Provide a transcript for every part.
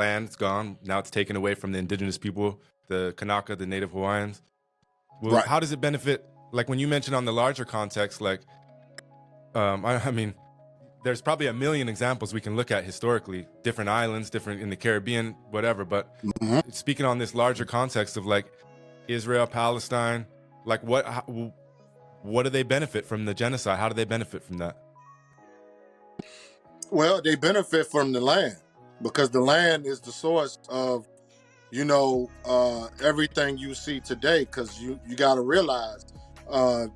land, it's gone. Now it's taken away from the indigenous people, the Kanaka, the Native Hawaiians. Well, Right. how does it benefit, like when you mentioned on the larger context, like, I mean, there's probably a million examples we can look at historically, different islands, different in the Caribbean, whatever. But speaking on this larger context of like Israel, Palestine, like what do they benefit from the genocide? How do they benefit from that? Well, they benefit from the land because the land is the source of, you know, everything you see today. Because you got to realize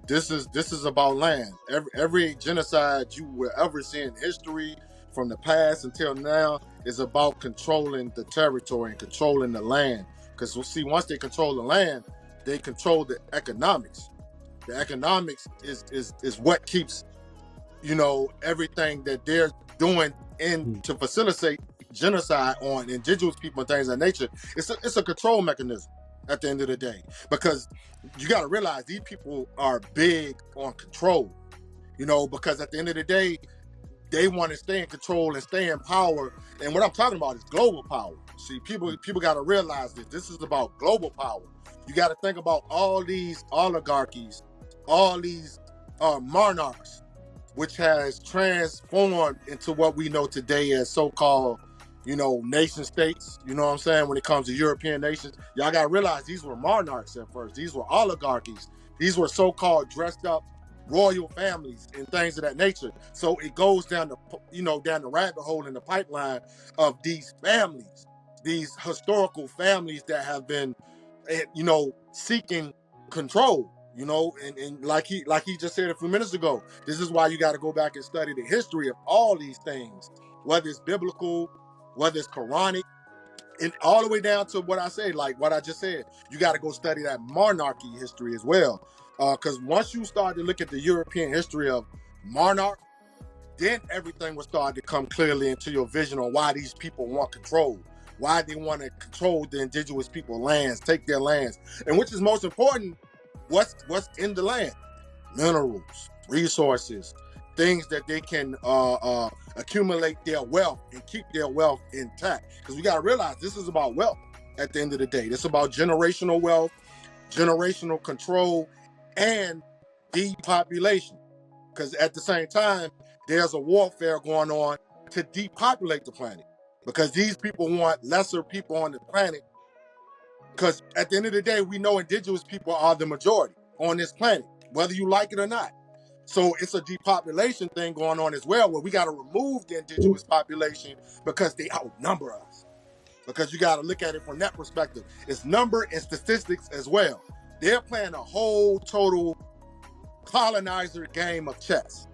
this is about land. Every genocide you will ever see in history, from the past until now, is about controlling the territory and controlling the land. Because we'll see, once they control the land, they control the economics. The economics is what keeps, you know, everything that they're doing to facilitate genocide on indigenous people and things of that nature. It's a control mechanism at the end of the day, because you got to realize these people are big on control, you know, because at the end of the day, they want to stay in control and stay in power. And what I'm talking about is global power. See, people got to realize this is about global power. You got to think about all these oligarchies, all these monarchs, which has transformed into what we know today as so-called, you know, nation states. You know what I'm saying? When it comes to European nations, y'all got to realize these were monarchs at first. These were oligarchies. These were so-called dressed up royal families and things of that nature. So it goes down the, you know, down the rabbit hole in the pipeline of these families, these historical families that have been, you know, seeking control. You know, and like he just said a few minutes ago, this is why you got to go back and study the history of all these things, whether it's biblical, whether it's Quranic, and all the way down to what I say, like what I just said. You got to go study that monarchy history as well, because once you start to look at the European history of monarch, then everything will start to come clearly into your vision on why these people want control, why they want to control the indigenous people's lands, take their lands, and which is most important. What's in the land? Minerals, resources, things that they can accumulate their wealth and keep their wealth intact. Because we got to realize this is about wealth at the end of the day. This is about generational wealth, generational control, and depopulation. Because at the same time, there's a warfare going on to depopulate the planet. Because these people want lesser people on the planet. Because at the end of the day, we know indigenous people are the majority on this planet, whether you like it or not. So it's a depopulation thing going on as well, where we got to remove the indigenous population because they outnumber us. Because you got to look at it from that perspective. It's number and statistics as well. They're playing a whole total colonizer game of chess.